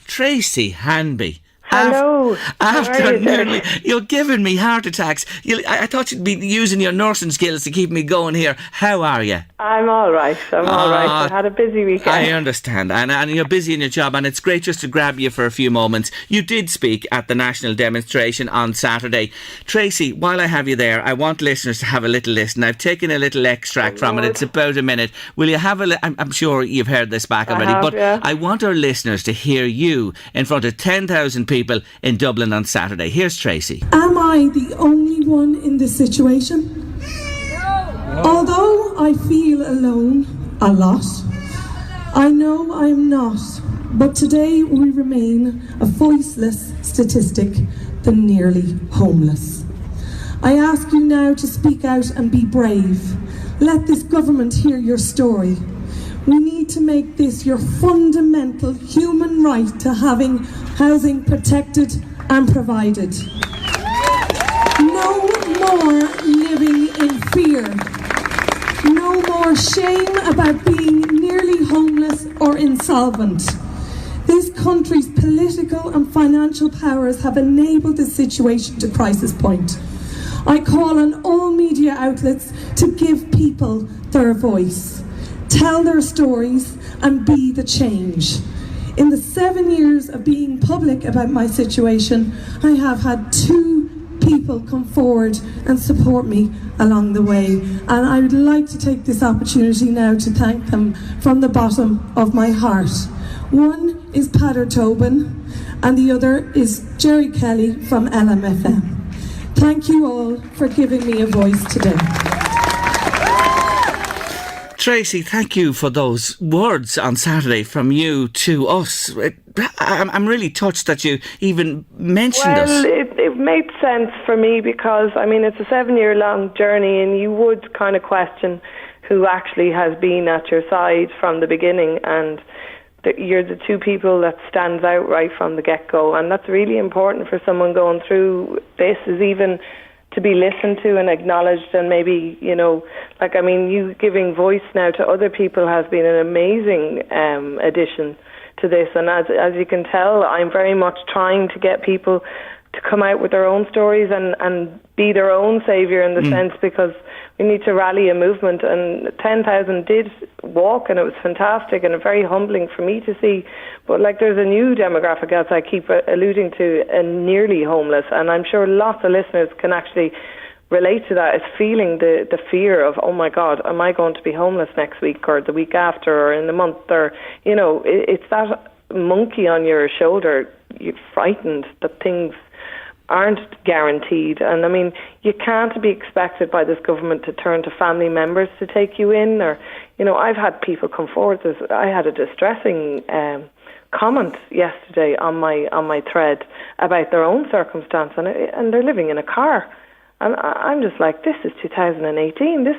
Tracy Hanby. Hello. How are After you, nearly, Derek? you're giving me heart attacks. I thought you'd be using your nursing skills to keep me going here. How are you? I'm all right. I had a busy I weekend. understand, and you're busy in your job, and it's great just to grab you for a few moments. You did speak at the national demonstration on Saturday. Tracy, while I have you there, I want listeners to have a little listen. I've taken a little extract from it. Lord. It's about a minute. Will you have I'm sure you've heard this back I already, have, but yeah. I want our listeners to hear you in front of 10,000 people in Dublin on Saturday. Here's Tracy. Am I the only one in this situation? No. Although I feel alone a lot, I know I'm not. But today we remain a voiceless statistic, the nearly homeless. I ask you now to speak out and be brave. Let this government hear your story. We need to make this your fundamental human right to having housing protected and provided. No more living in fear. No more shame about being nearly homeless or insolvent. This country's political and financial powers have enabled this situation to crisis point. I call on all media outlets to give people their voice, tell their stories and be the change. In the 7 years of being public about my situation, I have had 2 people come forward and support me along the way. And I would like to take this opportunity now to thank them from the bottom of my heart. One is Pader Tobin and the other is Gerry Kelly from LMFM. Thank you all for giving me a voice today. Tracy, thank you for those words on Saturday from you to us. I'm really touched that you even mentioned us. Well, it made sense for me because, I mean, it's a 7-year-long journey and you would kind of question who actually has been at your side from the beginning, and you're the 2 people that stands out right from the get-go, and that's really important for someone going through this, is even to be listened to and acknowledged. And maybe, you giving voice now to other people has been an amazing addition to this. And as you can tell, I'm very much trying to get people to come out with their own stories and be their own saviour in the sense, because we need to rally a movement. And 10,000 did walk, and it was fantastic and very humbling for me to see. But there's a new demographic, as I keep alluding to, nearly homeless, and I'm sure lots of listeners can actually relate to that. Is feeling the fear of, oh my God, am I going to be homeless next week or the week after or in the month, or it's that monkey on your shoulder. You're frightened that things aren't guaranteed. And I mean, you can't be expected by this government to turn to family members to take you in, or I've had people come forward. I had a distressing comment yesterday on my thread about their own circumstance, and they're living in a car, and I'm just like, this is 2018. This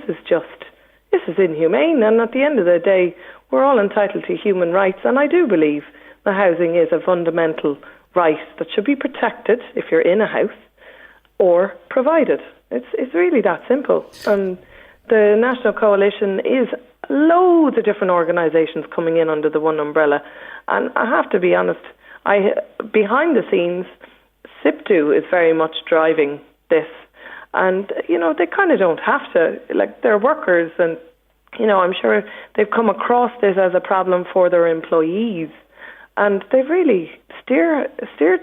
is inhumane. And at the end of the day, we're all entitled to human rights, and I do believe that housing is a fundamental right that should be protected if you're in a house, or provided. It's really that simple. And the National Coalition is loads of different organisations coming in under the one umbrella. And I have to be honest, behind the scenes, SIPTU is very much driving this. And, they kind of don't have to. They're workers, and, I'm sure they've come across this as a problem for their employees. And they've really steered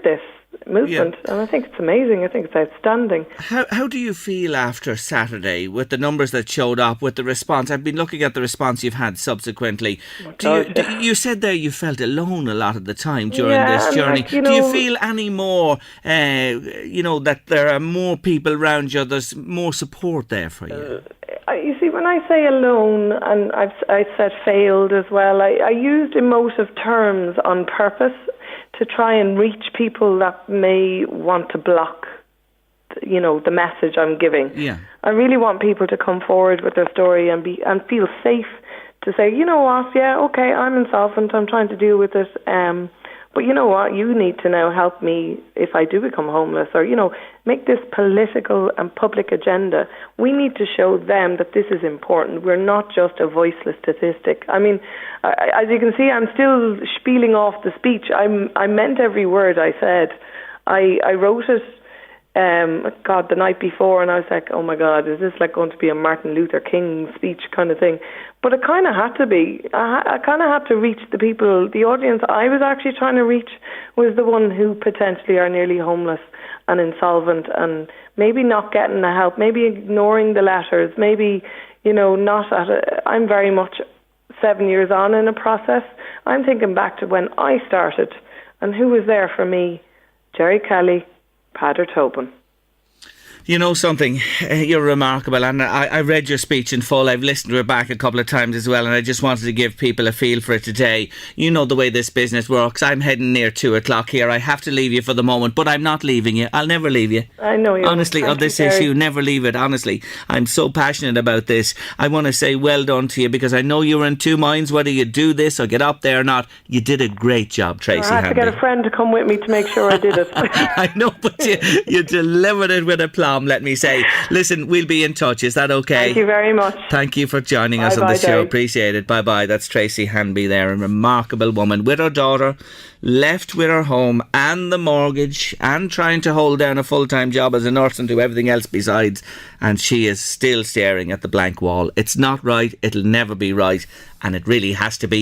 this movement, and I think it's amazing. I think it's outstanding. How do you feel after Saturday with the numbers that showed up, with the response? I've been looking at the response you've had subsequently. You said there you felt alone a lot of the time during this journey. Do you feel any more, that there are more people around you, there's more support there for you? You see, when I say alone, and I said failed as well, I used emotive terms on purpose to try and reach people that may want to block, the message I'm giving. Yeah. I really want people to come forward with their story and feel safe to say, you know what, yeah, okay, I'm insolvent, I'm trying to deal with it, but you know what, you need to now help me if I do become homeless, or, make this political and public agenda. We need to show them that this is important. We're not just a voiceless statistic. I mean, as you can see, I'm still spieling off the speech. I meant every word I said. I wrote it the night before, and I was like, oh my God, is this like going to be a Martin Luther King speech kind of thing? But it kind of had to be. I kind of had to reach the people. The audience I was actually trying to reach was the one who potentially are nearly homeless and insolvent, and maybe not getting the help, maybe ignoring the letters, maybe, not I'm very much 7 years on in a process. I'm thinking back to when I started, and who was there for me? Gerry Kelly, Pader Tobin. You know something, you're remarkable, and I read your speech in full. I've listened to it back a couple of times as well, and I just wanted to give people a feel for it today. You know the way this business works. I'm heading near 2:00 here. I have to leave you for the moment, but I'm not leaving you. I'll never leave you. I know you. Honestly, on this issue, never leave it. Honestly, I'm so passionate about this. I want to say well done to you, because I know you were in two minds whether you do this or get up there or not. You did a great job, Tracy. I had to get a friend to come with me to make sure I did it. I know, but you delivered it with aplomb, let me say. Listen, we'll be in touch. Is that okay? Thank you very much. Thank you for joining us on the show. Appreciate it. Bye-bye. That's Tracy Hanby there, a remarkable woman with her daughter, left with her home and the mortgage, and trying to hold down a full-time job as a nurse and do everything else besides, and she is still staring at the blank wall. It's not right. It'll never be right, and it really has to be.